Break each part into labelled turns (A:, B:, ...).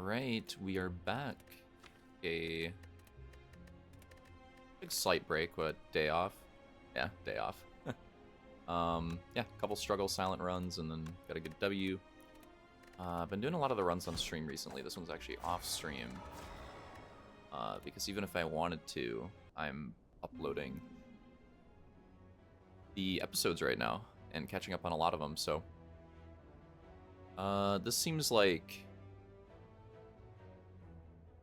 A: Alright, we are back. A big slight break, but day off. Yeah, day off. Yeah, couple struggle silent runs and then got a good W. I've been doing a lot of the runs on stream recently. This one's actually off stream. Because even if I wanted to, I'm uploading the episodes right now and catching up on a lot of them, so this seems like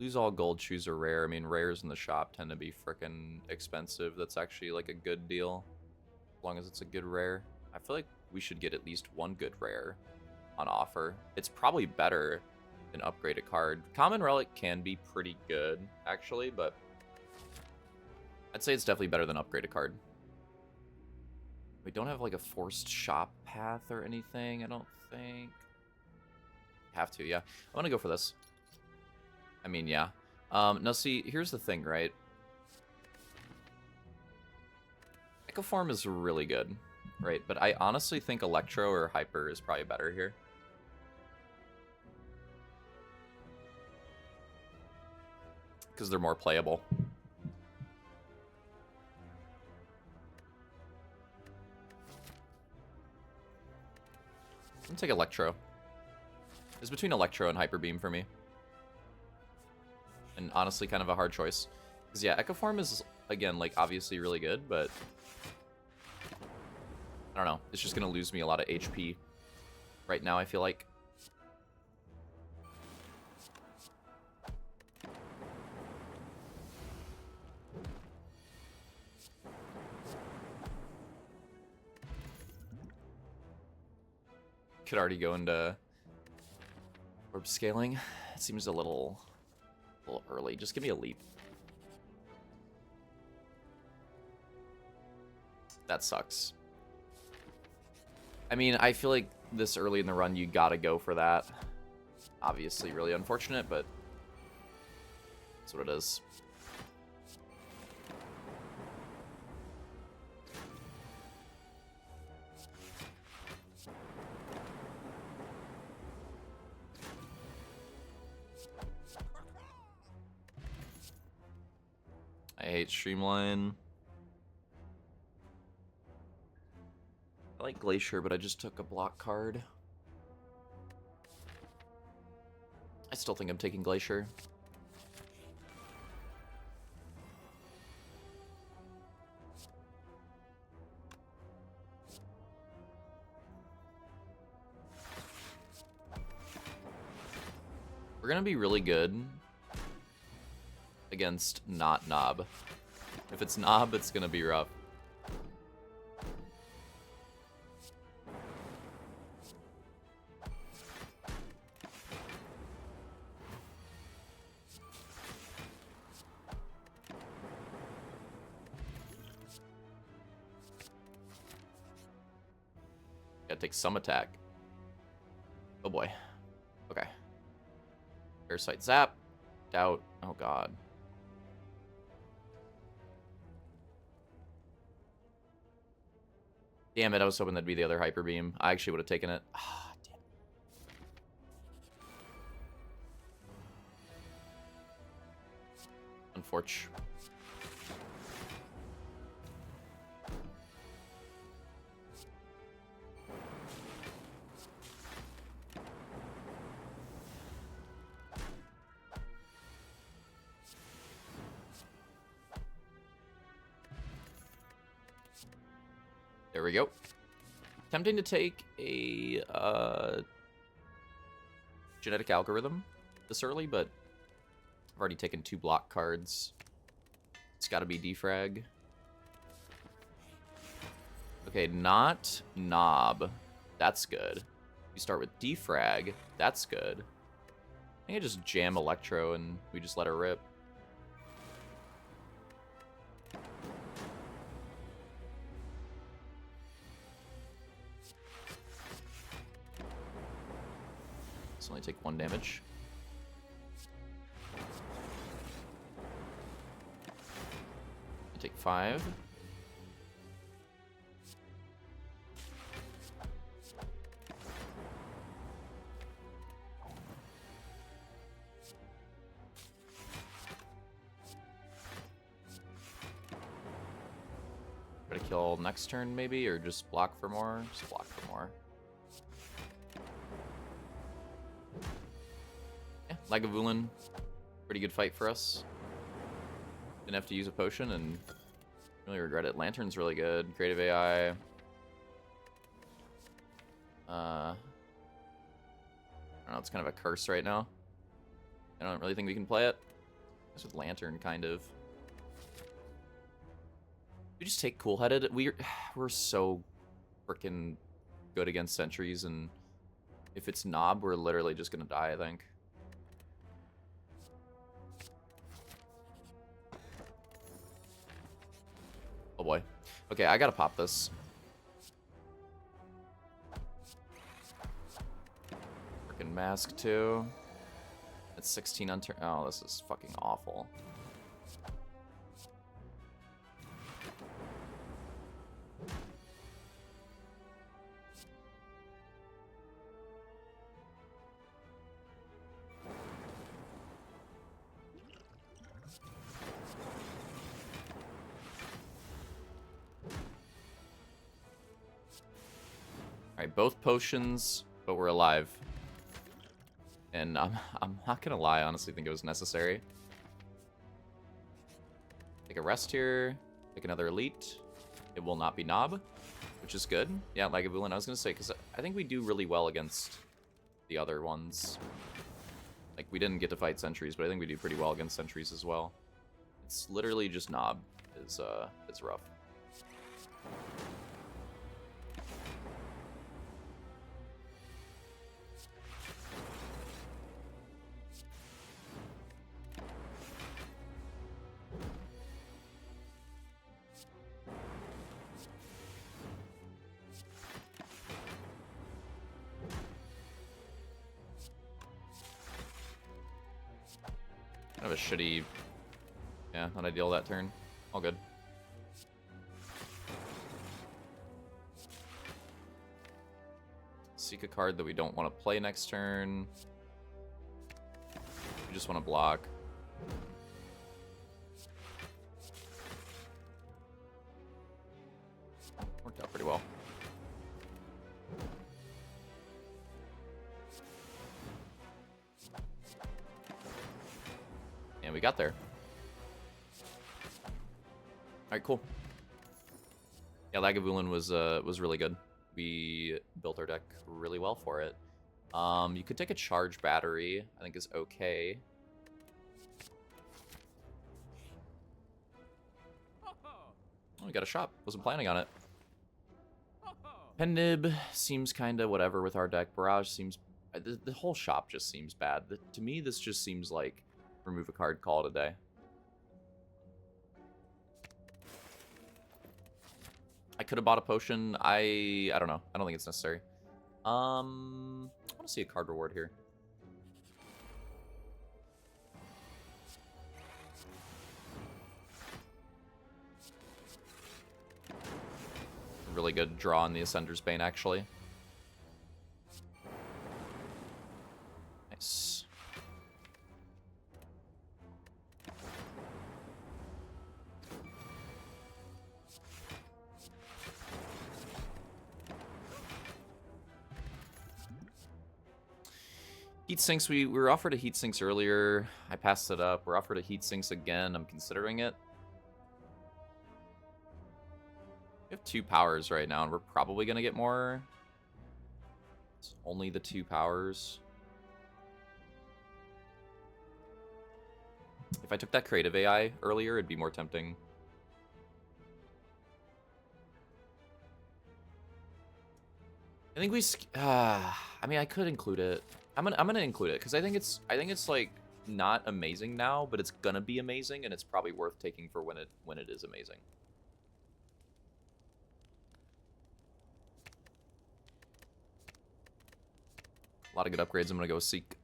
A: lose all gold shoes are rare. I mean, rares in the shop tend to be frickin' expensive. That's actually like a good deal, as long as it's a good rare. I feel like we should get at least one good rare on offer. It's probably better than upgrade a card. Common Relic can be pretty good, actually, but I'd say it's definitely better than upgrade a card. We don't have like a forced shop path or anything, I don't think. Have to, yeah. I want to go for this. I mean, yeah. Now, see, here's the thing, right? Echoform is really good, right? But I honestly think Electro or Hyper is probably better here. Because they're more playable. I'm gonna take Electro. It's between Electro and Hyper Beam for me. And honestly, kind of a hard choice. Because, yeah, Echoform is, again, like, obviously really good, but I don't know. It's just going to lose me a lot of HP right now, I feel like. Could already go into orb scaling. It seems a little early. Just give me a leap. That sucks. I mean, I feel like this early in the run, you gotta go for that. Obviously, really unfortunate, but that's what it is. I hate Streamline. I like Glacier, but I just took a block card. I still think I'm taking Glacier. We're gonna be really good against not Knob. If it's Knob, it's gonna be rough. Gotta take some attack. Oh boy. Okay. Parasite Zap. Doubt. Oh god. Damn it, I was hoping that'd be the other Hyper Beam. I actually would have taken it. Ah, damn it. Unfortunate. There we go. Tempting to take a genetic algorithm this early, but I've already taken 2 block cards. It's got to be defrag. Okay, not Knob. That's good. You start with defrag. That's good. I think I just jam Electro and we just let her rip. Only take 1 damage. I take 5. kill next turn maybe, or just block for more? Just block for more. Yeah, Lagavulin, pretty good fight for us. Didn't have to use a potion and really regret it. Lantern's really good. Creative AI. I don't know, it's kind of a curse right now. I don't really think we can play it. It's with Lantern, kind of. We just take Cool-Headed. We're so freaking good against sentries, and if it's Knob, we're literally just gonna die, I think. Oh boy. Okay, I gotta pop this. Freaking Mask too. It's 16 on turn. Oh, this is fucking awful. Alright, both potions, but we're alive. And I'm not gonna lie, I honestly think it was necessary. Take a rest here, take another elite. It will not be Knob, which is good. Yeah, Lagavulin, I was gonna say, because I think we do really well against the other ones. Like, we didn't get to fight sentries, but I think we do pretty well against sentries as well. It's literally just Knob is rough. Kind of a shitty, yeah, not ideal that turn. All good. Seek a card that we don't want to play next turn. We just want to block. Worked out pretty well. And we got there. Alright, cool. Yeah, Lagavulin was really good. We built our deck really well for it. You could take a charge battery, I think is okay. Oh, we got a shop. Wasn't planning on it. Pendib seems kind of whatever with our deck. Barrage seems... The whole shop just seems bad. To me, this just seems like remove a card, call it a day. I could have bought a potion. I don't know. I don't think it's necessary. I want to see a card reward here. Really good draw on the Ascender's Bane, actually. Nice. Heat sinks, we were offered a heat sinks earlier. I passed it up. We're offered a heat sinks again. I'm considering it. We have 2 powers right now, and we're probably going to get more. It's only the 2 powers. If I took that creative AI earlier, it'd be more tempting. I think we... I mean, I could include it. I'm gonna include it because I think it's like not amazing now, but it's gonna be amazing, and it's probably worth taking for when it is amazing. A lot of good upgrades. I'm gonna go Seek.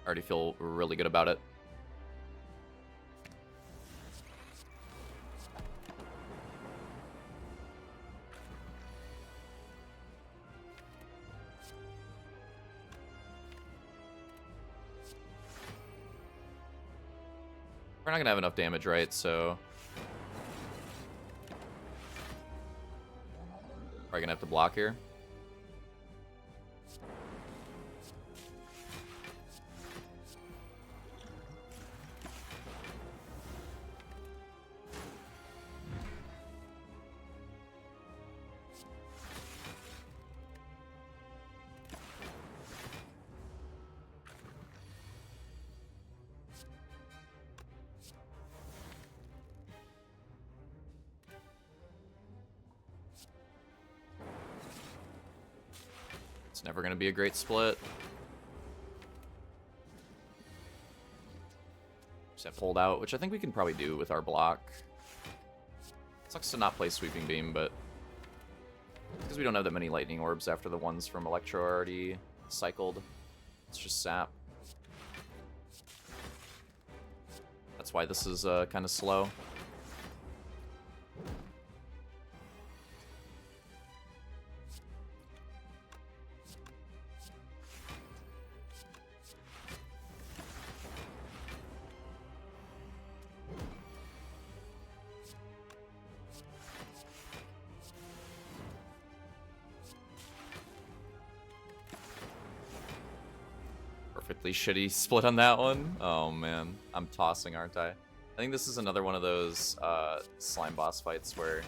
A: I already feel really good about it. We're not gonna have enough damage, right? So probably gonna have to block here. It's never going to be a great split. Just have to hold out, which I think we can probably do with our block. Sucks to not play Sweeping Beam, but because we don't have that many Lightning Orbs after the ones from Electro are already cycled, it's just sap. That's why this is kind of slow. Perfectly shitty split on that one. Oh man, I'm tossing, aren't I? I think this is another one of those slime boss fights where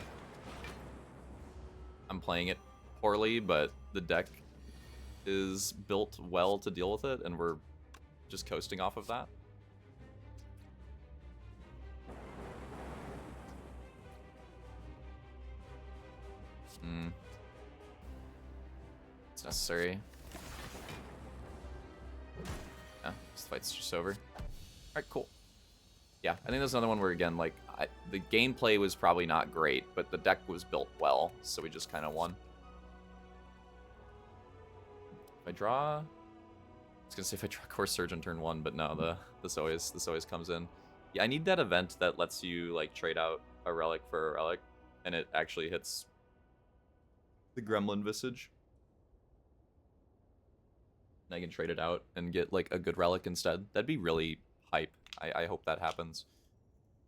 A: I'm playing it poorly, but the deck is built well to deal with it, and we're just coasting off of that. It's necessary. Yeah, this fight's just over. Alright, cool. Yeah, I think there's another one where, again, like, the gameplay was probably not great, but the deck was built well, so we just kind of won. If I draw... I was gonna say if I draw Core Surge on turn 1, but no, this always comes in. Yeah, I need that event that lets you, like, trade out a relic for a relic, and it actually hits the Gremlin Visage. And I can trade it out and get, like, a good relic instead. That'd be really hype. I hope that happens.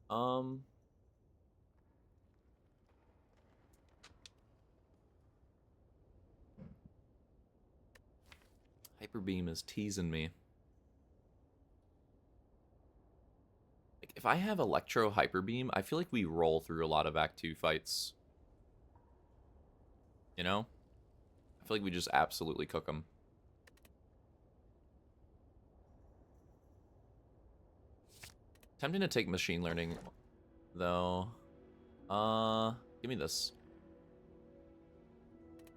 A: Hyper Beam is teasing me. Like, if I have Electro Hyper Beam, I feel like we roll through a lot of Act 2 fights. You know? I feel like we just absolutely cook them. Tempting to take Machine Learning, though. Give me this.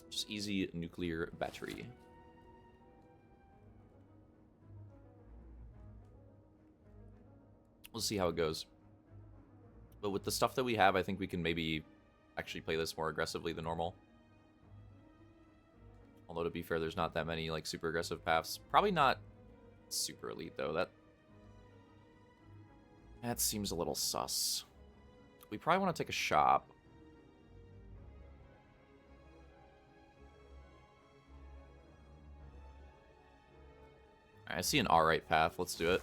A: Just easy nuclear battery. We'll see how it goes. But with the stuff that we have, I think we can maybe actually play this more aggressively than normal. Although, to be fair, there's not that many, like, super aggressive paths. Probably not super elite, though. That seems a little sus. We probably want to take a shop. Alright, I see an alright path. Let's do it.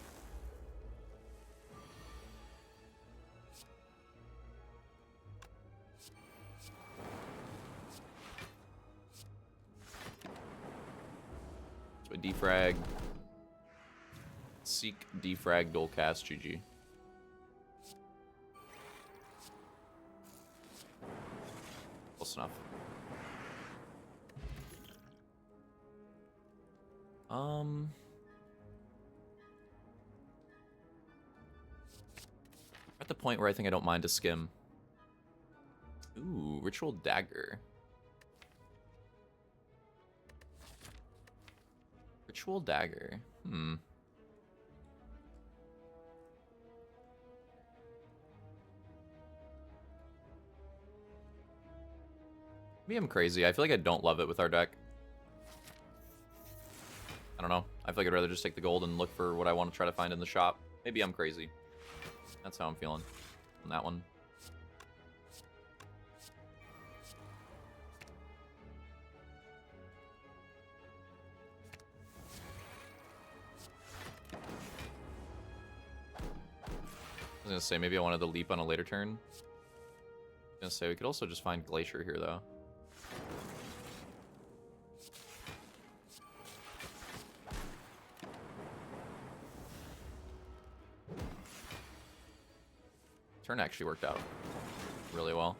A: So a defrag. Seek, defrag, dual cast, GG. Close enough. At the point where I think I don't mind a skim. Ooh, Ritual Dagger. Ritual Dagger. Maybe I'm crazy. I feel like I don't love it with our deck. I don't know. I feel like I'd rather just take the gold and look for what I want to try to find in the shop. Maybe I'm crazy. That's how I'm feeling on that one. was gonna say, maybe I wanted to leap on a later turn. I was gonna say, we could also just find Glacier here, though. Turn actually worked out really well.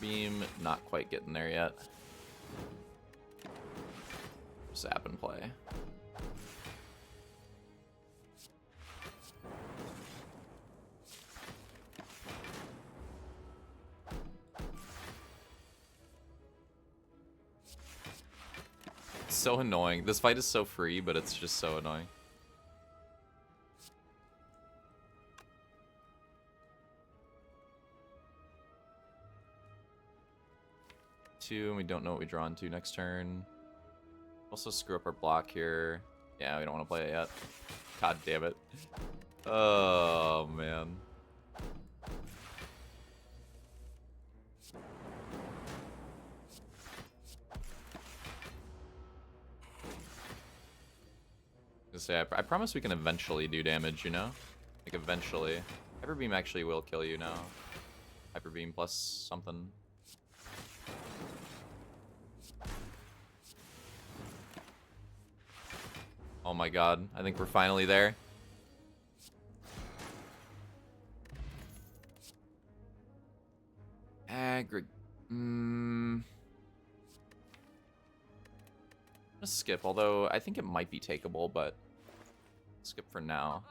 A: Beam, not quite getting there yet. Zap and play. It's so annoying. This fight is so free, but it's just so annoying. Two, and we don't know what we draw into next turn. Also screw up our block here. Yeah, we don't want to play it yet. God damn it. Oh, man. Say, I promise we can eventually do damage, you know? Like, eventually. Hyper Beam actually will kill you now. Hyper Beam plus something. Oh my god, I think we're finally there. I'm gonna skip, although I think it might be takeable, but skip for now.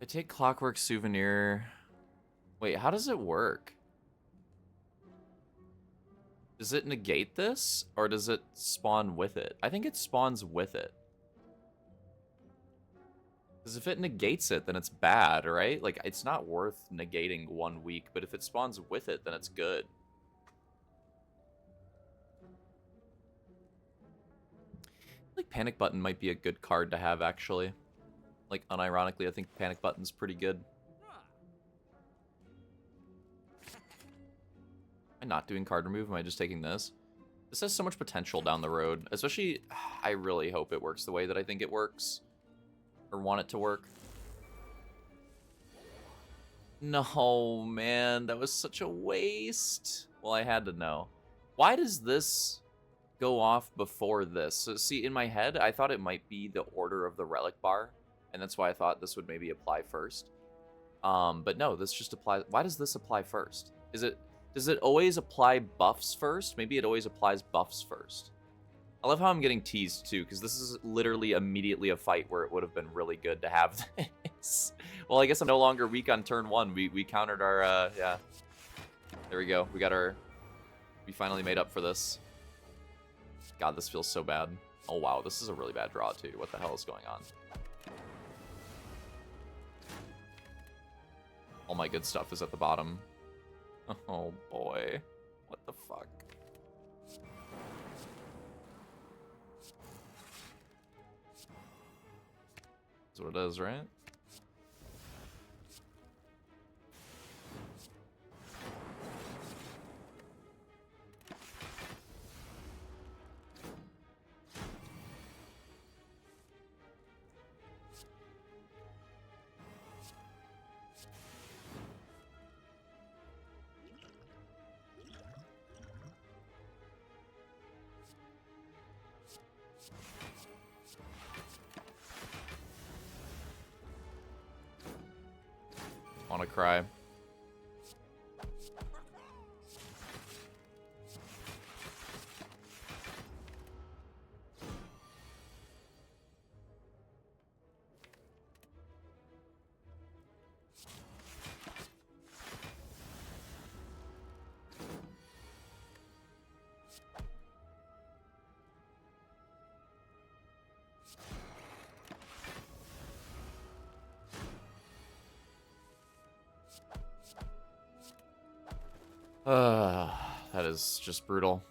A: I take Clockwork Souvenir. Wait, how does it work? Does it negate this, or does it spawn with it? I think it spawns with it. Because if it negates it, then it's bad, right? Like, it's not worth negating 1 week, but if it spawns with it, then it's good. Like, Panic Button might be a good card to have, actually. Like, unironically, I think Panic Button's pretty good. Am I not doing card remove? Am I just taking this? This has so much potential down the road. Especially, I really hope it works the way that I think it works. Or want it to work. No, man. That was such a waste. Well, I had to know. Why does this go off before this? So, see, in my head, I thought it might be the order of the relic bar. And that's why I thought this would maybe apply first. But no, this just applies. Why does this apply first? Does it always apply buffs first? Maybe it always applies buffs first. I love how I'm getting teased, too, because this is literally immediately a fight where it would have been really good to have this. Well, I guess I'm no longer weak on turn 1. We countered our, yeah. There we go. We finally made up for this. God, this feels so bad. Oh, wow. This is a really bad draw, too. What the hell is going on? All my good stuff is at the bottom. Oh, boy. What the fuck? That's what it is, right? Wanna cry. That is just brutal.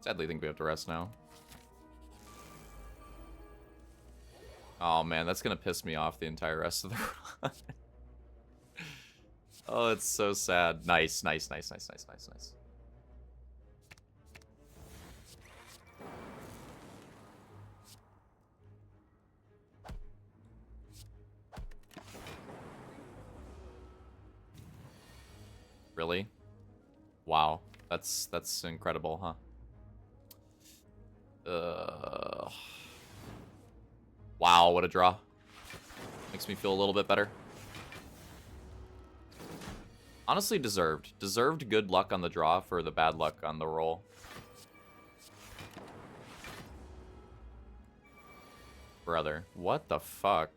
A: Sadly, I think we have to rest now. Oh man, that's gonna piss me off the entire rest of the run. Oh, it's so sad. Nice, nice, nice, nice, nice, nice, nice. Really? Wow. That's incredible, huh? Wow, what a draw. Makes me feel a little bit better. Honestly, deserved. Deserved good luck on the draw for the bad luck on the roll. Brother, what the fuck?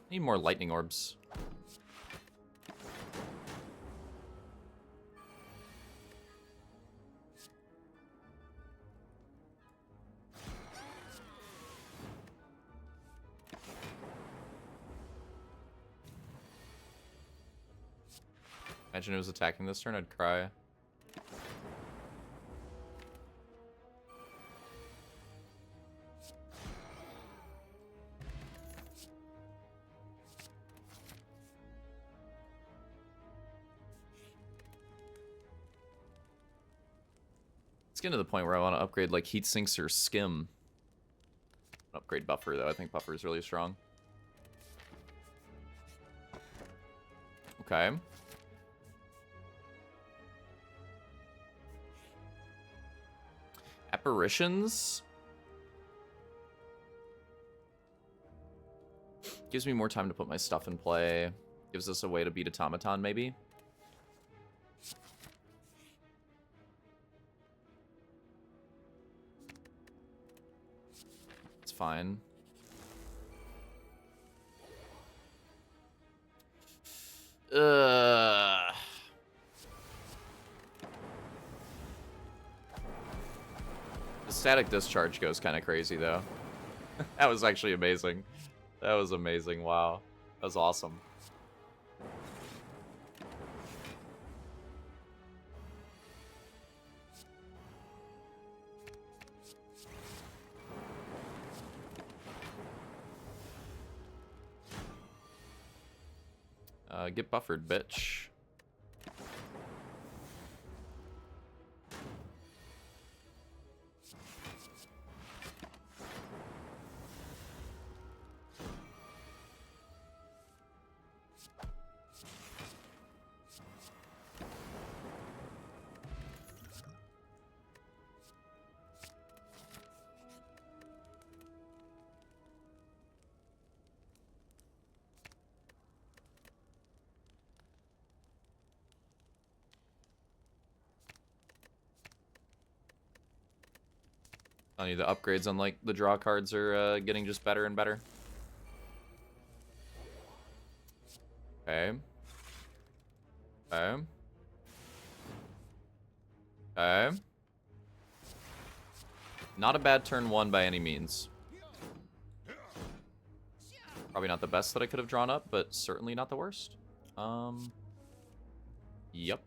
A: Need more lightning orbs. Imagine it was attacking this turn, I'd cry. It's getting to the point where I want to upgrade like heat sinks or skim. Upgrade buffer though. I think buffer is really strong. Okay. Apparitions. Gives me more time to put my stuff in play. Gives us a way to beat automaton, maybe. It's fine. The static discharge goes kind of crazy, though. That was actually amazing. That was amazing. Wow. That was awesome. Get buffered, bitch. I need the upgrades on like the draw cards are getting just better and better. Okay. Okay. Okay. Not a bad turn one by any means. Probably not the best that I could have drawn up, but certainly not the worst. Yep.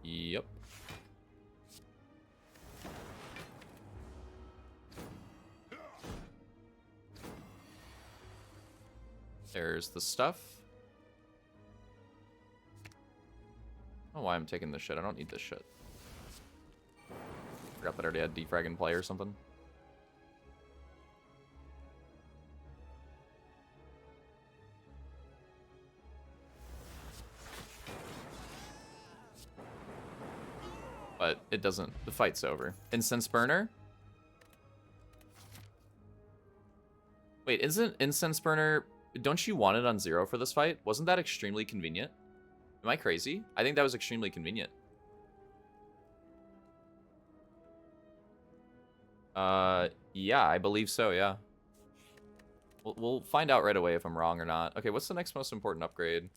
A: Yep. There's the stuff. I don't know why I'm taking this shit. I don't need this shit. Forgot that I already had defrag in play or something. But it doesn't. The fight's over. Incense burner. Wait, isn't Incense Burner... Don't you want it on 0 for this fight? Wasn't that extremely convenient? Am I crazy? I think that was extremely convenient. Yeah, I believe so, yeah. We'll find out right away if I'm wrong or not. Okay, what's the next most important upgrade?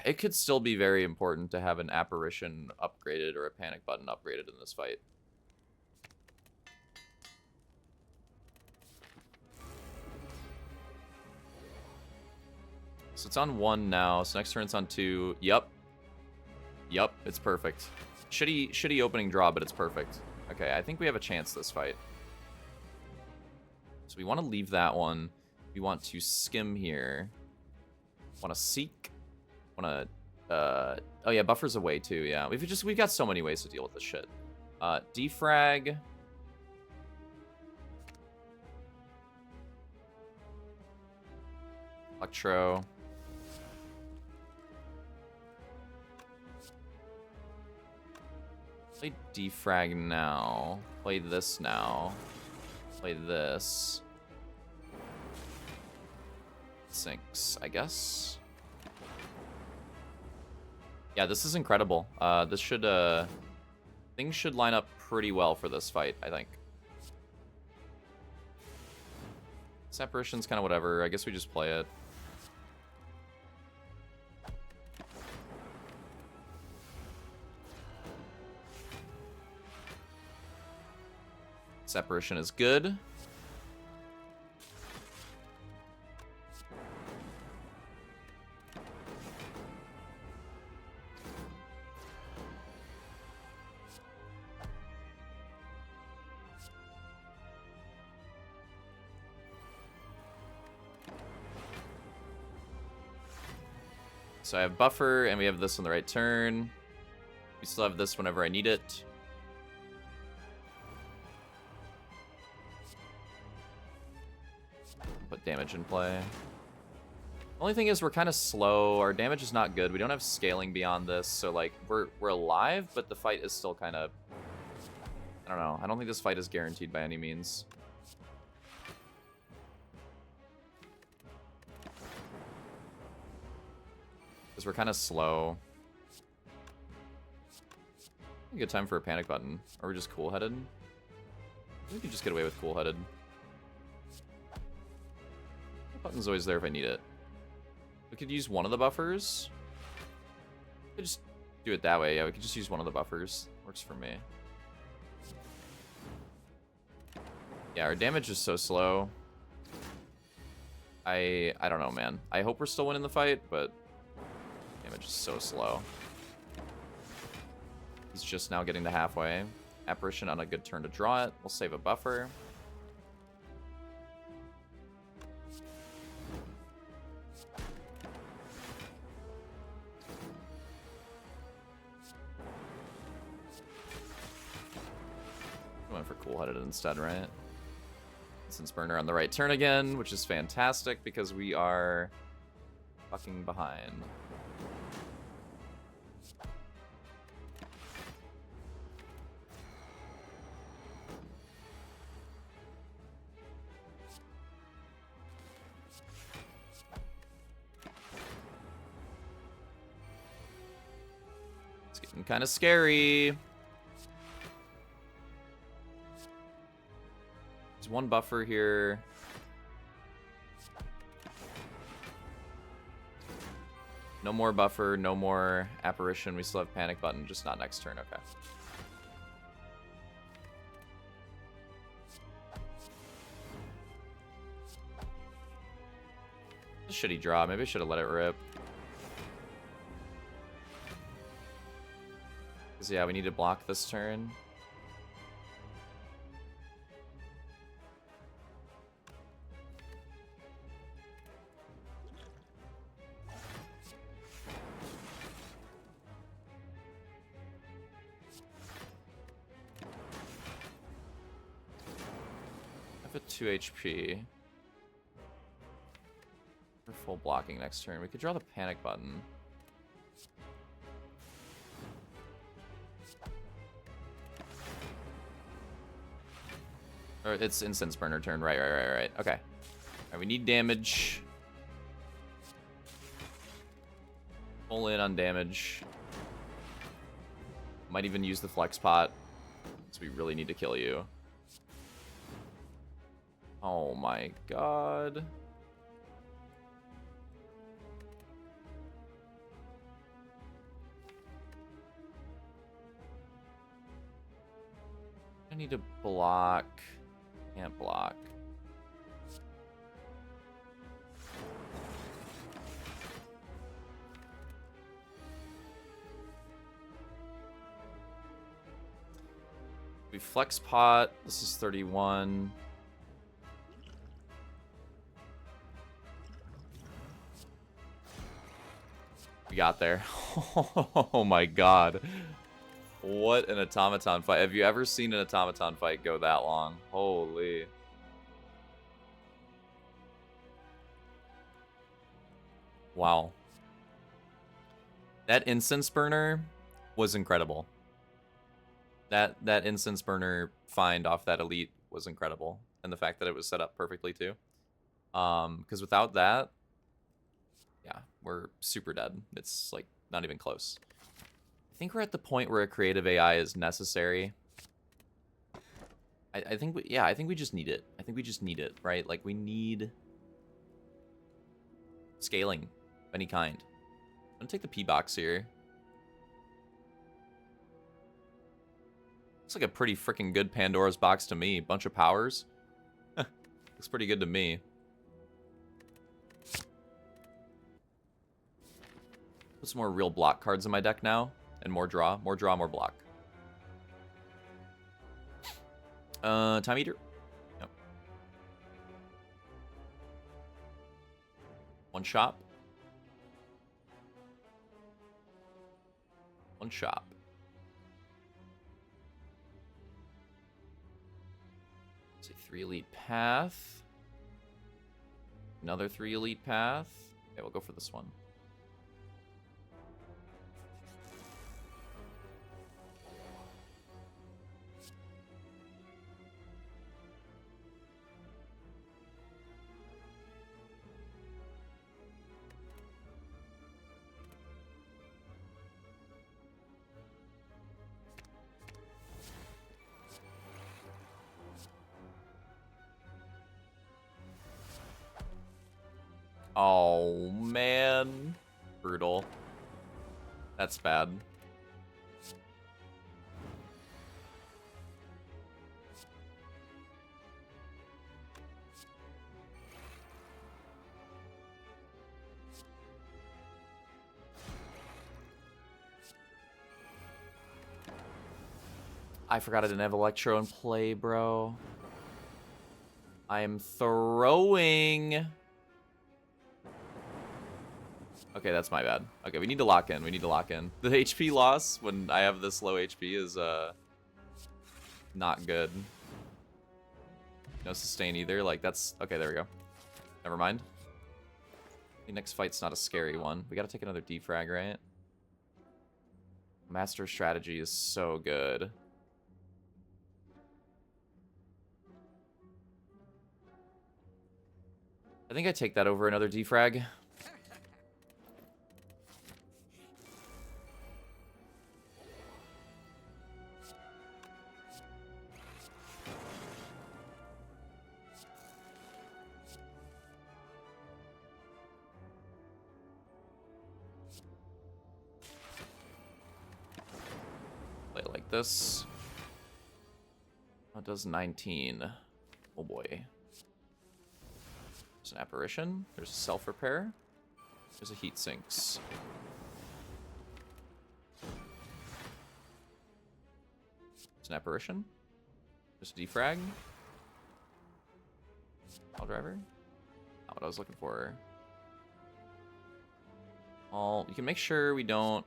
A: It could still be very important to have an Apparition upgraded or a Panic Button upgraded in this fight. So it's on 1 now, so next turn it's on 2. Yup. Yup, it's perfect. Shitty opening draw, but it's perfect. Okay, I think we have a chance this fight. So we want to leave that one. We want to skim here. Want to seek. Want to... oh yeah, buffer's away too, yeah. We've got so many ways to deal with this shit. Defrag. Electro. Play defrag now. Play this now. Play this. Sinks, I guess. Yeah, this is incredible. This should, things should line up pretty well for this fight, I think. Separation's kind of whatever. I guess we just play it. Separation is good. So I have buffer, and we have this on the right turn. We still have this whenever I need it. Put damage in play. Only thing is we're kind of slow. Our damage is not good. We don't have scaling beyond this, so like we're alive, but the fight is still kind of... I don't know. I don't think this fight is guaranteed by any means. Because we're kind of slow. A good time for a panic button. Or we're just cool-headed. We can just get away with cool-headed. Button's always there if I need it. We could use one of the buffers. We could just do it that way. Yeah, we could just use one of the buffers. Works for me. Yeah, our damage is so slow. I don't know, man. I hope we're still winning the fight, but damage is so slow. He's just now getting to halfway. Apparition on a good turn to draw it. We'll save a buffer. Went for cool-headed instead, right? Incense Burner on the right turn again, which is fantastic because we are fucking behind. It's getting kind of scary. There's one buffer here. No more buffer, no more apparition. We still have panic button, just not next turn. Okay. A shitty draw. Maybe I should have let it rip. Because, yeah, we need to block this turn. I have a 2 HP. We're full blocking next turn. We could draw the panic button. Or it's Incense Burner turn. Right. Okay. All right, we need damage. Full in on damage. Might even use the Flex Pot. So we really need to kill you. Oh my god. I need to block. Can't block. We Flex Pot. This is 31. We got there. Oh my god. What an automaton fight. Have you ever seen an automaton fight go that long? Holy. Wow. That incense burner was incredible. That incense burner find off that elite was incredible. And the fact that it was set up perfectly too. Because without that, yeah, we're super dead. It's like not even close. I think we're at the point where a creative AI is necessary. I think I think we just need it. I think we just need it, right? Like we need scaling of any kind. I'm gonna take the P box here. Looks like a pretty freaking good Pandora's box to me. Bunch of powers. Looks pretty good to me. Put some more real block cards in my deck now. And more draw, more block. Time Eater. Yep. One shop. One shop. Let's see, 3 elite path. Another 3 elite path. Okay, we'll go for this one. Oh, man. Brutal. That's bad. I forgot I didn't have Electro in play, bro. I am throwing... Okay, that's my bad. Okay, we need to lock in. We need to lock in. The HP loss when I have this low HP is not good. No sustain either. Like that's okay. There we go. Never mind. The next fight's not a scary one. We gotta take another defrag, right? Master strategy is so good. I think I take that over another defrag. Play it like this. That does 19. Oh boy. There's an apparition. There's a self-repair. There's a heat sinks. There's an apparition. There's a defrag. All driver. Not what I was looking for. All you can make sure we don't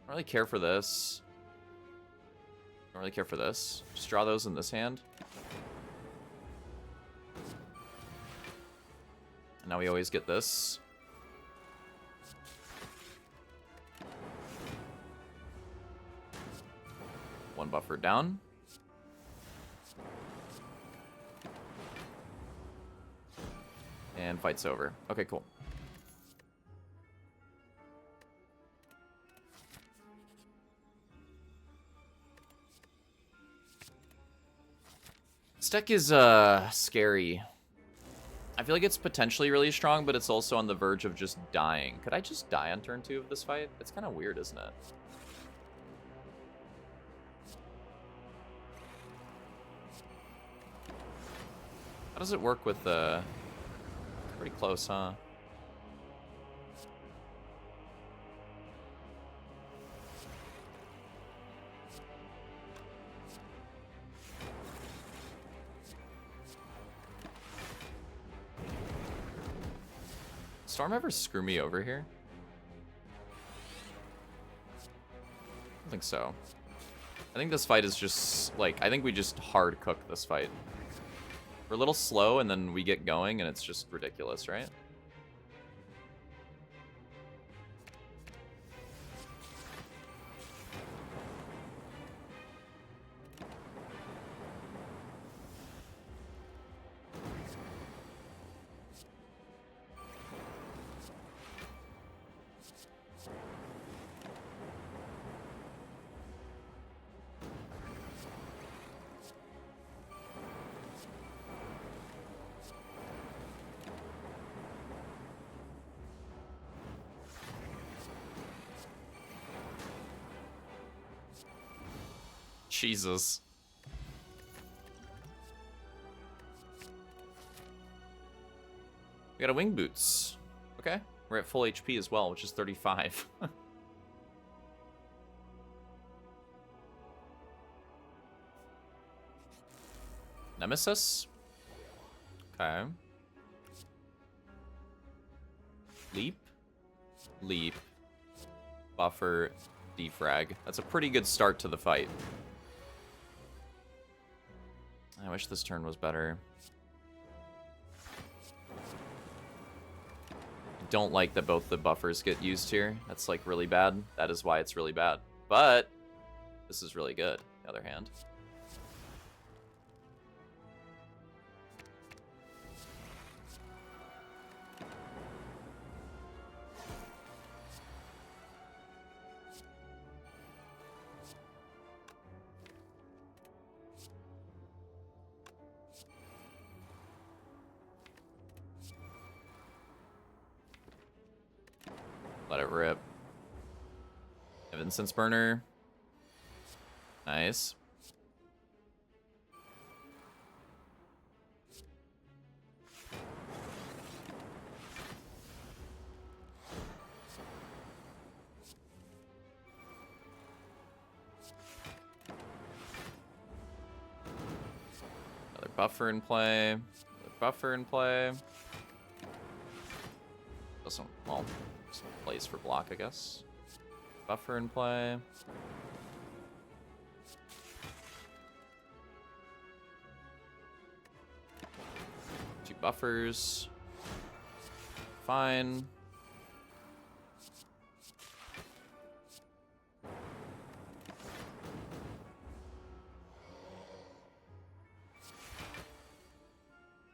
A: really care for this. Don't really care for this. Just draw those in this hand. And now we always get this. One buffer down. And fight's over. Okay, cool. This deck is scary. I feel like it's potentially really strong, but it's also on the verge of just dying. Could I just die on turn 2 of this fight? It's kind of weird, isn't it? How does it work with the... Pretty close, huh? Storm ever screw me over here? I don't think so. I think this fight is just, like, I think we just hard cook this fight. We're a little slow, and then we get going, and it's just ridiculous, right? Jesus. We got a wing boots. Okay. We're at full HP as well, which is 35. Nemesis? Okay. Leap? Leap. Buffer. Defrag. That's a pretty good start to the fight. I wish this turn was better. I don't like that both the buffers get used here. That's like really bad. That is why it's really bad. But this is really good, on the other hand. Let it rip. Incense burner. Nice. Another buffer in play. Another buffer in play. Doesn't, well, some place for block, I guess. Buffer in play. Two buffers. Fine.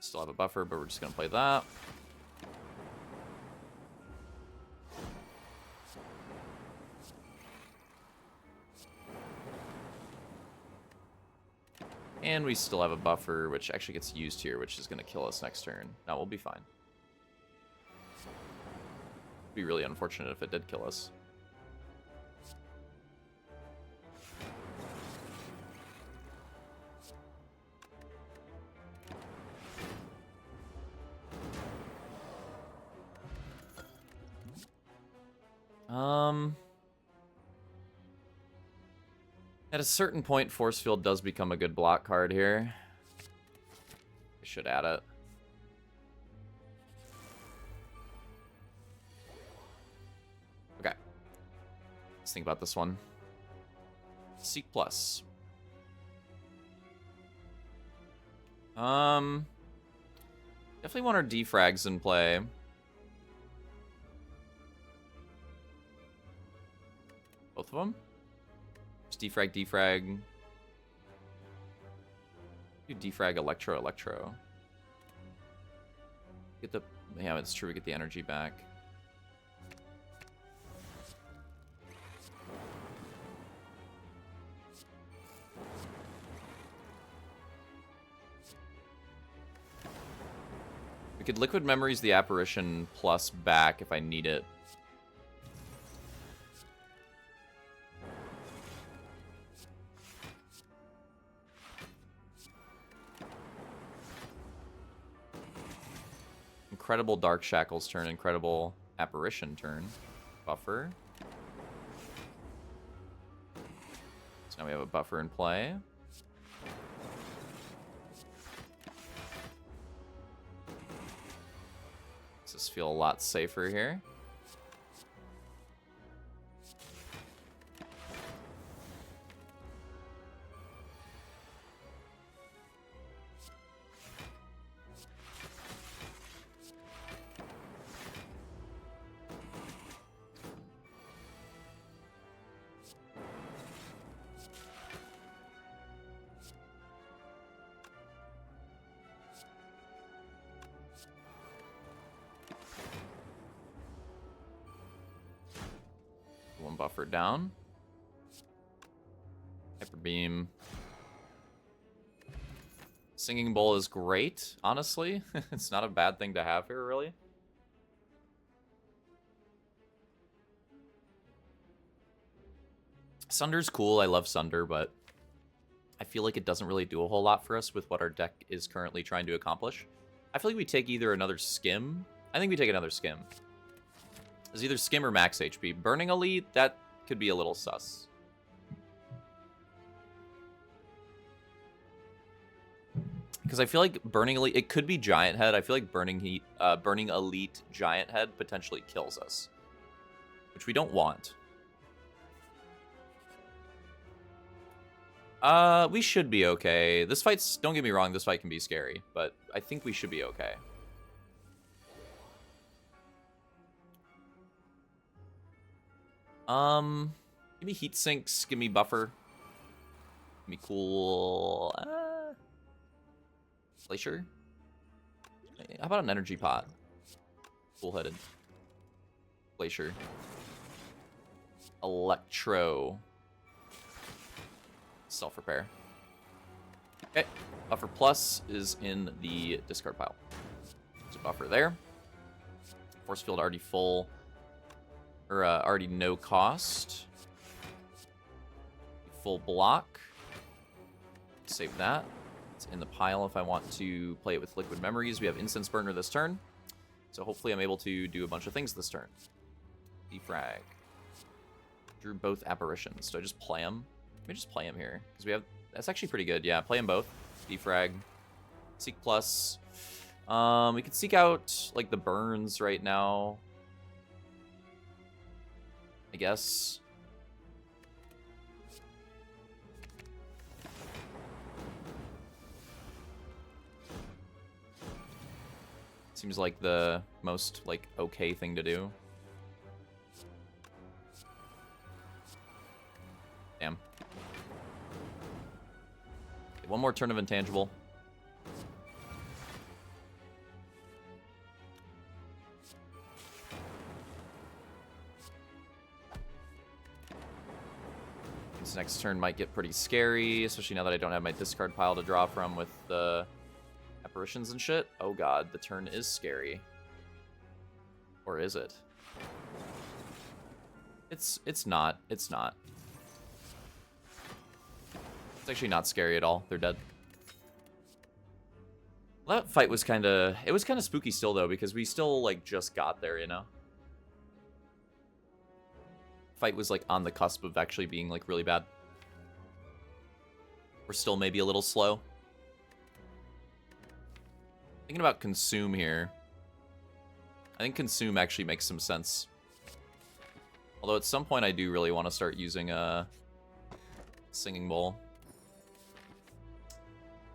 A: Still have a buffer, but we're just gonna play that. And we still have a buffer, which actually gets used here, which is going to kill us next turn. No, we'll be fine. It'd be really unfortunate if it did kill us. At a certain point, Force Field does become a good block card here. I should add it. Okay. Let's think about this one. Seek Plus. Definitely want our defrags in play. Both of them? Just defrag, defrag. Do defrag, electro, electro. Get the Yeah, it's true. We get the energy back. We could Liquid Memories the Apparition plus back if I need it. Incredible Dark Shackles turn, incredible Apparition turn. Buffer. So now we have a buffer in play. Does this feel a lot safer here? One buffer down. Hyper Beam. Singing Bowl is great, honestly. It's not a bad thing to have here, really. Sunder's cool. I love Sunder, but I feel like it doesn't really do a whole lot for us with what our deck is currently trying to accomplish. I feel like we take either another Skim. I think we take another Skim. It's either Skim or Max HP. Burning Elite, that could be a little sus. Because I feel like Burning Elite, it could be Giant Head. I feel like Burning Elite Giant Head potentially kills us, which we don't want. We should be okay. This fight's, don't get me wrong, this fight can be scary, but I think we should be okay. Give me heat sinks, give me buffer. Give me cool. Glacier? How about an energy pot? Cool-headed. Glacier. Electro. Self-repair. Okay. Buffer plus is in the discard pile. There's a buffer there. Force field already full. Or already no cost. Full block. Save that. It's in the pile if I want to play it with Liquid Memories. We have Incense Burner this turn. So hopefully I'm able to do a bunch of things this turn. Defrag. Drew both Apparitions. Do I just play them? Let me just play them here. Because we have... That's actually pretty good. Yeah, play them both. Defrag. Seek plus. We could seek out, like, the burns right now. I guess. Seems like the most, like, okay thing to do. Damn. Okay, one more turn of Intangible. This next turn might get pretty scary, especially now that I don't have my discard pile to draw from with the apparitions and shit. Oh god, the turn is scary. Or is it? It's not. It's not. It's actually not scary at all. They're dead. Well, that fight was kind of... It was kind of spooky still, though, because we still, like, just got there, you know? Fight was, like, on the cusp of actually being, like, really bad. We're still maybe a little slow. Thinking about Consume here. I think Consume actually makes some sense. Although at some point I do really want to start using a Singing Bowl.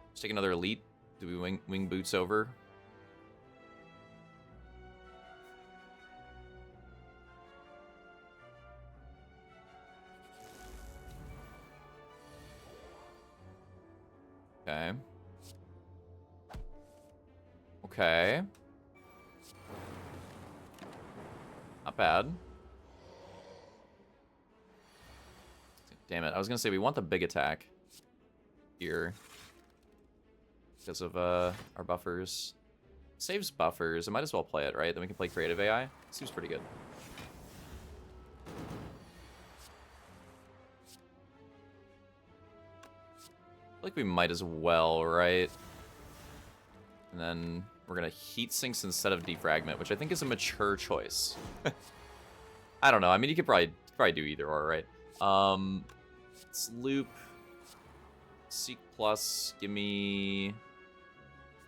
A: Let's take another Elite. Do we wing boots over? Okay. Okay. Not bad. Damn it. I was going to say we want the big attack here because of our buffers. Saves buffers. I might as well play it, right? Then we can play creative AI. Seems pretty good. I feel like we might as well, right? And then we're going to heat sinks instead of defragment, which I think is a mature choice. I don't know. I mean, you could probably do either or, right? Let's loop. Seek plus. Give me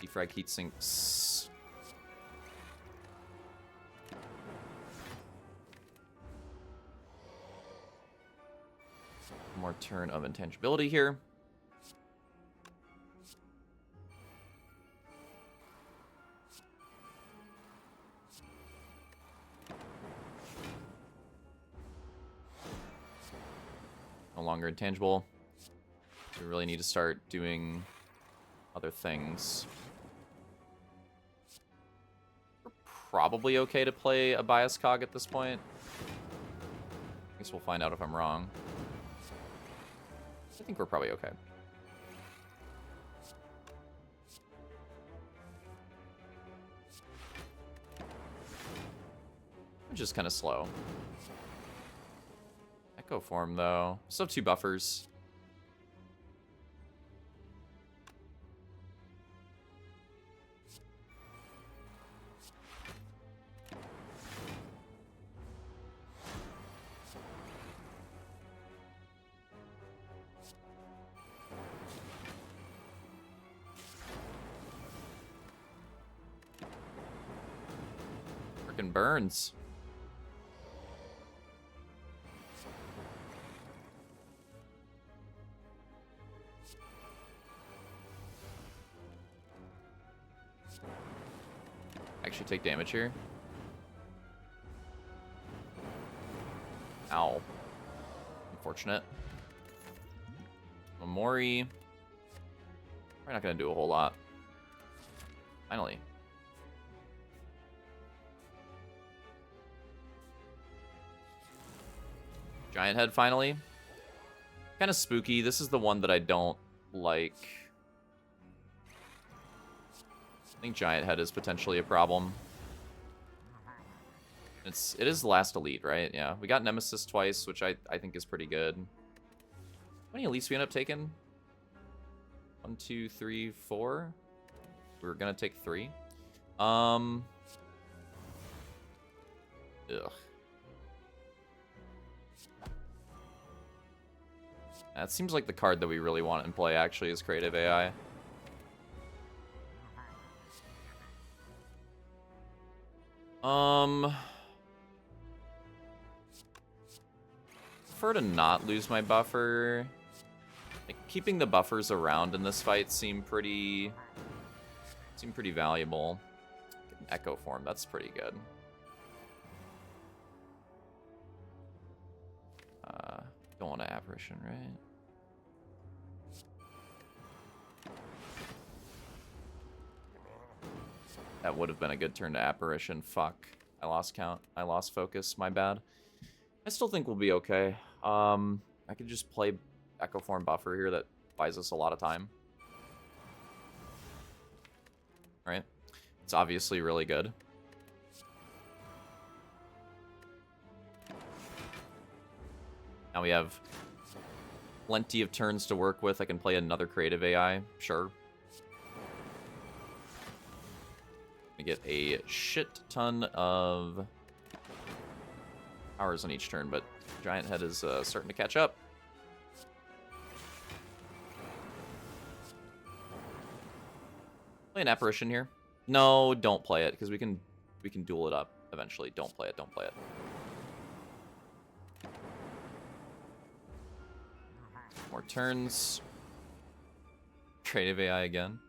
A: defrag heat sinks. More turn of intangibility here. No longer intangible. We really need to start doing other things. We're probably okay to play a bias cog at this point. I guess we'll find out if I'm wrong. I think we're probably okay. Just kind of slow. Echo form, though. Still have 2 buffers. Frickin' burns. Actually take damage here. Ow. Unfortunate. Mamori. We're not going to do a whole lot. Finally. Giant head finally. Kind of spooky. This is the one that I don't like. I think Giant Head is potentially a problem. It is the last elite, right? Yeah. We got Nemesis twice, which I think is pretty good. How many elites we end up taking? 1, 2, 3, 4. We were gonna take 3. Ugh. That seems like the card that we really want in play actually is Creative AI. Prefer to not lose my buffer. Like, keeping the buffers around in this fight seem pretty valuable. Get an Echo form, that's pretty good. Don't want an apparition, right? That would have been a good turn to apparition. Fuck. I lost count. I lost focus. My bad. I still think we'll be okay. I could just play Echo Form Buffer here that buys us a lot of time. Right? It's obviously really good. Now we have plenty of turns to work with. I can play another Creative AI. Sure. I get a shit ton of powers on each turn, but Giant Head is starting to catch up. Play an apparition here. No, don't play it because we can duel it up eventually. Don't play it. Don't play it. More turns. Creative AI again.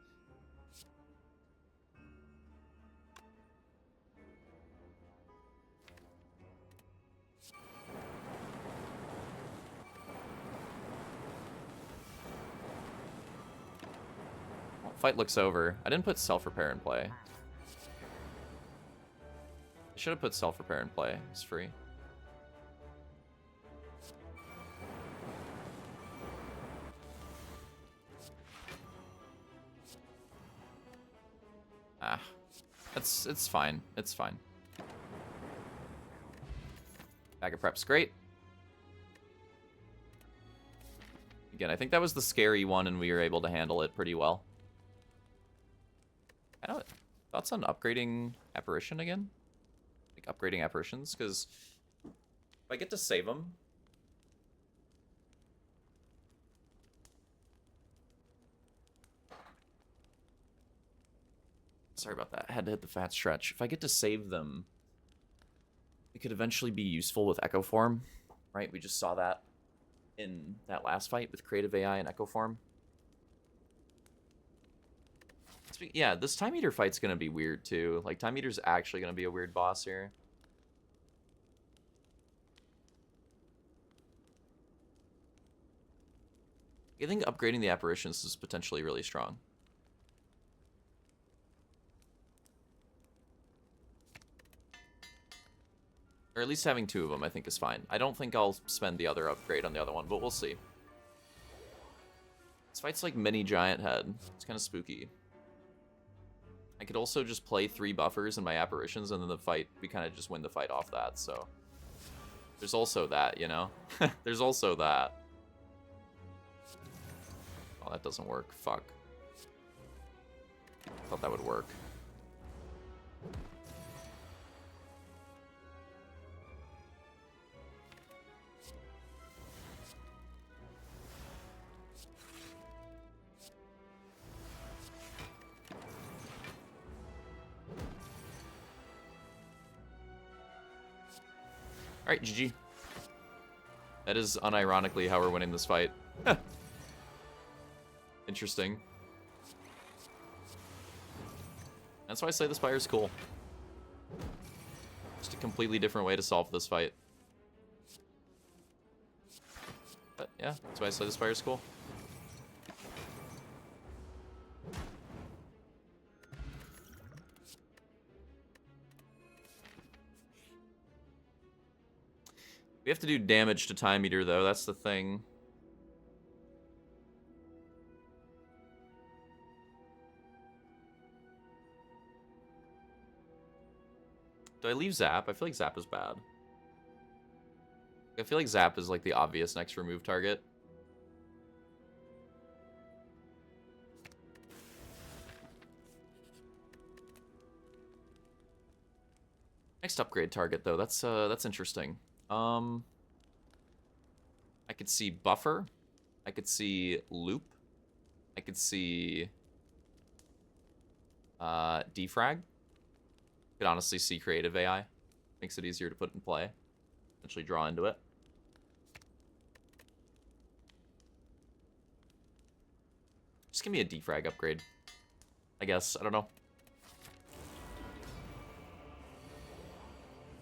A: Fight looks over. I didn't put self-repair in play. should have put self-repair in play. It's free. Ah, it's fine. It's fine. Bag of prep's great. Again, I think that was the scary one, and we were able to handle it pretty well. I don't. Thoughts on upgrading apparition again? Like upgrading apparitions, because if I get to save them. Sorry about that. I had to hit the fat stretch. If I get to save them, it could eventually be useful with Echo Form, right? We just saw that in that last fight with Creative AI and Echo Form. Yeah, this Time Eater fight's gonna be weird too. Like, Time Eater's actually gonna be a weird boss here. I think upgrading the apparitions is potentially really strong. Or at least having 2 of them, I think, is fine. I don't think I'll spend the other upgrade on the other one, but we'll see. This fight's like mini giant head. It's kind of spooky. I could also just play 3 buffers in my apparitions, and then the fight, we kind of just win the fight off that, so. There's also that, you know? There's also that. Oh, that doesn't work. Fuck. Thought that would work. Alright, GG. That is unironically how we're winning this fight. Interesting. That's why I say the Spire's cool. Just a completely different way to solve this fight. But yeah, that's why I say the Spire's cool. We have to do damage to Time Eater, though. That's the thing. Do I leave Zap? I feel like Zap is bad. I feel like Zap is like the obvious next remove target. Next upgrade target, though. That's interesting. I could see Buffer. I could see Loop. I could see Defrag. Could honestly see Creative AI. Makes it easier to put in play. Eventually draw into it. Just give me a Defrag upgrade, I guess. I don't know.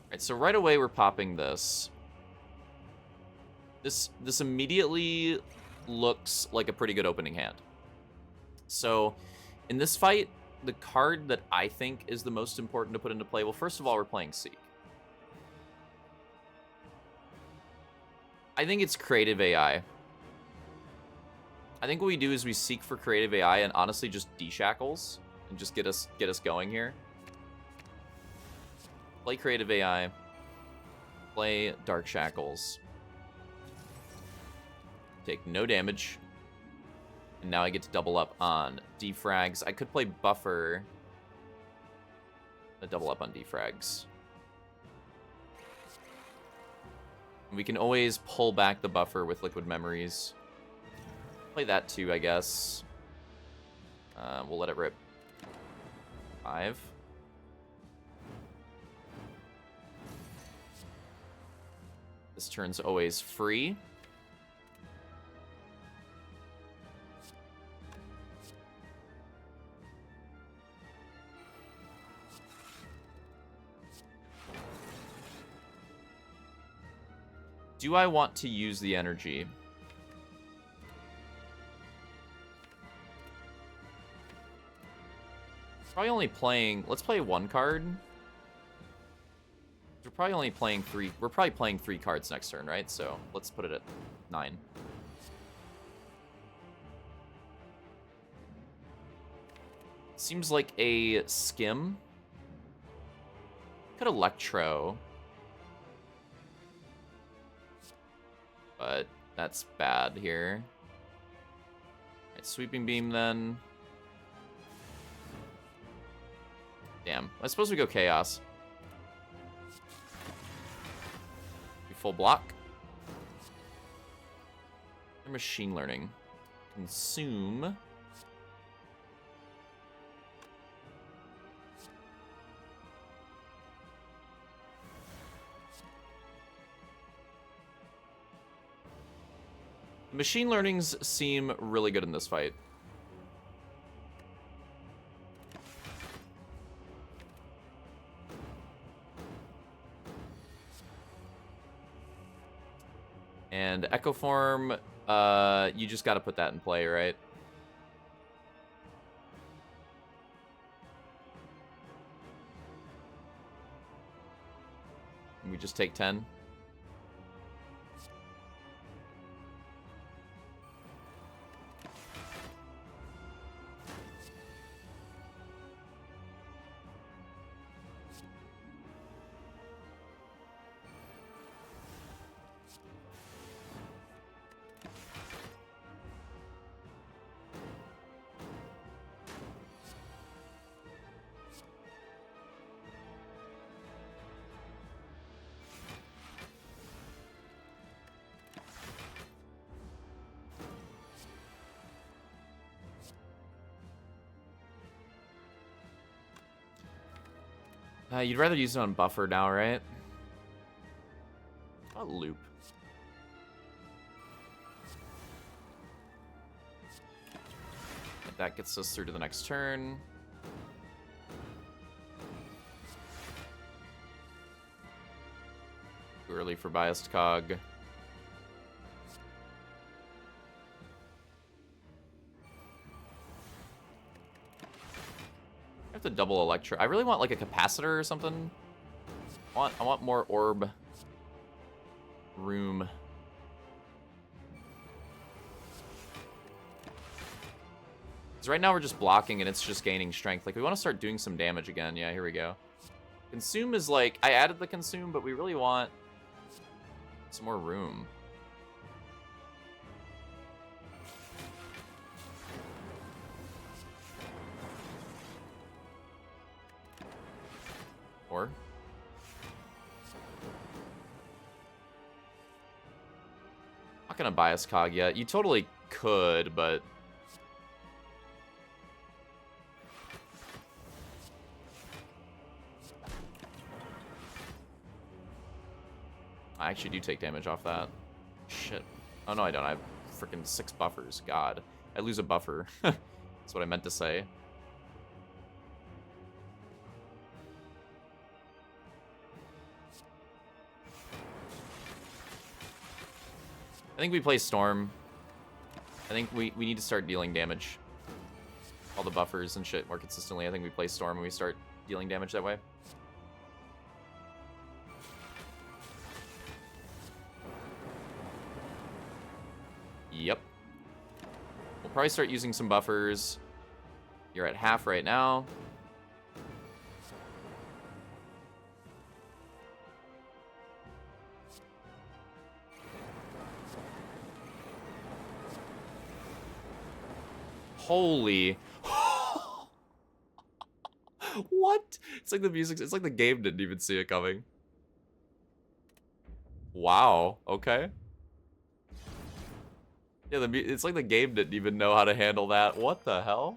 A: Alright, so right away we're popping this. This immediately looks like a pretty good opening hand. So, in this fight, the card that I think is the most important to put into play, well, first of all, we're playing Seek. I think it's Creative AI. I think what we do is we seek for Creative AI and honestly just deshackles and just get us going here. Play Creative AI. Play Dark Shackles. Take no damage. And now I get to double up on defrags. I could play Buffer. A double up on defrags. We can always pull back the Buffer with Liquid Memories. Play that too, I guess. We'll let it rip. 5. This turn's always free. Do I want to use the energy? Probably only playing... Let's play one card. probably only playing 3. We're probably playing 3 cards next turn, right? So let's put it at 9. Seems like a skim. Could Electro. But that's bad here. Right, Sweeping Beam then. Damn. I suppose we go Chaos. We full block. Or Machine Learning. Consume. Machine Learnings seem really good in this fight. And Echo Form, you just gotta put that in play, right? And we just take 10. You'd rather use it on buffer now, right? A loop. That gets us through to the next turn. Too early for Biased Cog. I have to double Electro. I really want like a capacitor or something. I want more orb room. Because right now we're just blocking and it's just gaining strength. Like we want to start doing some damage again. Yeah, here we go. Consume is like, I added the consume, but we really want some more room. Or not gonna bias cog yet. You totally could, but I actually do take damage off that. Shit. Oh no, I don't. I have freaking 6 buffers. God, I lose a buffer. That's what I meant to say. I think we play Storm. I think we need to start dealing damage. All the buffers and shit more consistently. I think we play Storm and we start dealing damage that way. Yep. We'll probably start using some buffers. You're at half right now. Holy. What? It's like the music, it's like the game didn't even see it coming. Wow, okay. Yeah, it's like the game didn't even know how to handle that. What the hell?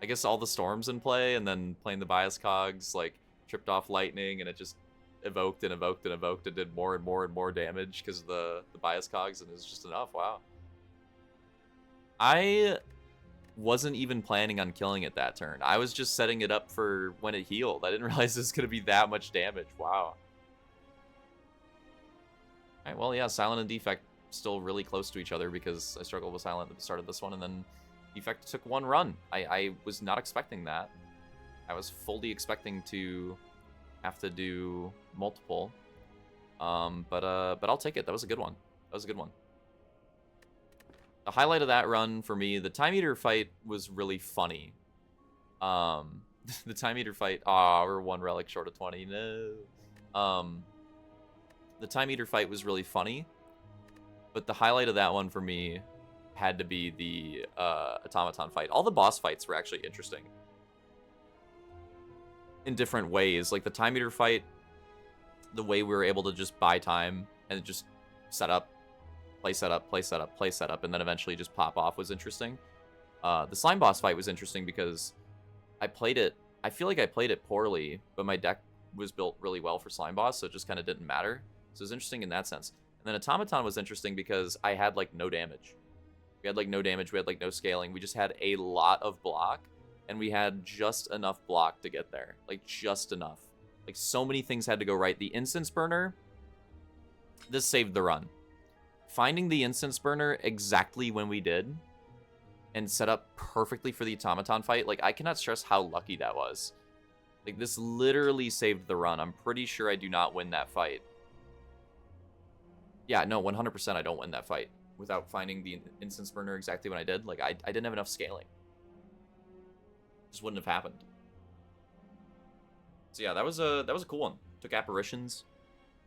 A: I guess all the storms in play and then playing the bias cogs, like, tripped off lightning and it just evoked and evoked and evoked and did more and more and more damage because of the bias cogs and it's just enough. Wow. I wasn't even planning on killing it that turn. I was just setting it up for when it healed. I didn't realize it was going to be that much damage. Wow. Alright, well, yeah, Silent and Defect still really close to each other because I struggled with Silent at the start of this one, and then Defect took 1 run. I was not expecting that. I was fully expecting to have to do multiple. But I'll take it. That was a good one. That was a good one. The highlight of that run for me, the Time Eater fight was really funny. The Time Eater fight, we're one relic short of 20. No. The Time Eater fight was really funny, but the highlight of that one for me had to be the automaton fight. All the boss fights were actually interesting in different ways. Like the Time Eater fight, the way we were able to just buy time and just set up, play setup, play setup, play setup, and then eventually just pop off was interesting. The slime boss fight was interesting because I feel like I played it poorly, but my deck was built really well for slime boss, so it just kind of didn't matter. So it was interesting in that sense. And then automaton was interesting because I had like no damage. We had like no damage, we had like no scaling. We just had a lot of block, and we had just enough block to get there. Like just enough. Like so many things had to go right. The instance burner, this saved the run. Finding the instance burner exactly when we did and set up perfectly for the automaton fight, like I cannot stress how lucky that was. Like this literally saved the run. I'm pretty sure I do not win that fight. Yeah, no, 100% I don't win that fight without finding the instance burner exactly when I did. Like I didn't have enough scaling. Just wouldn't have happened. So yeah, that was a cool one. Took apparitions.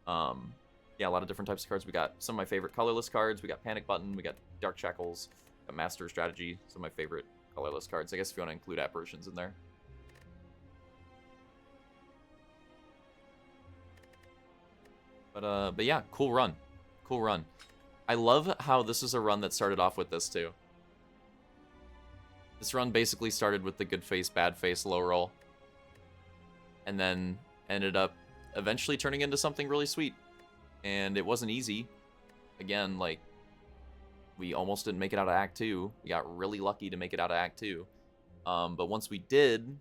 A: Yeah, a lot of different types of cards. We got some of my favorite colorless cards. We got Panic Button. We got Dark Shackles. Got Master Strategy. Some of my favorite colorless cards. I guess if you want to include apparitions in there. But yeah, cool run. Cool run. I love how this is a run that started off with this too. This run basically started with the good face, bad face, low roll. And then ended up eventually turning into something really sweet. And it wasn't easy. Again, like, we almost didn't make it out of Act 2. We got really lucky to make it out of Act 2. But once we did,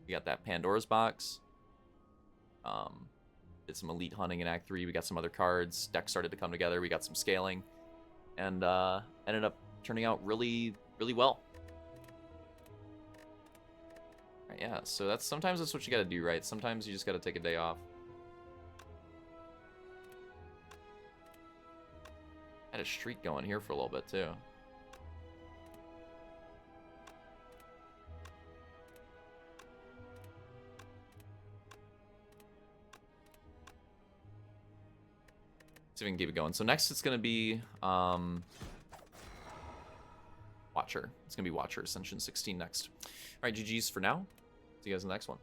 A: we got that Pandora's box. Did some elite hunting in Act 3. We got some other cards. Decks started to come together. We got some scaling. And ended up turning out really, really well. Right, yeah, so sometimes that's what you gotta do, right? Sometimes you just gotta take a day off. Had a streak going here for a little bit too. See if we can keep it going. So next it's gonna be Watcher. It's gonna be Watcher Ascension 16 next. All right, GG's for now. See you guys in the next one.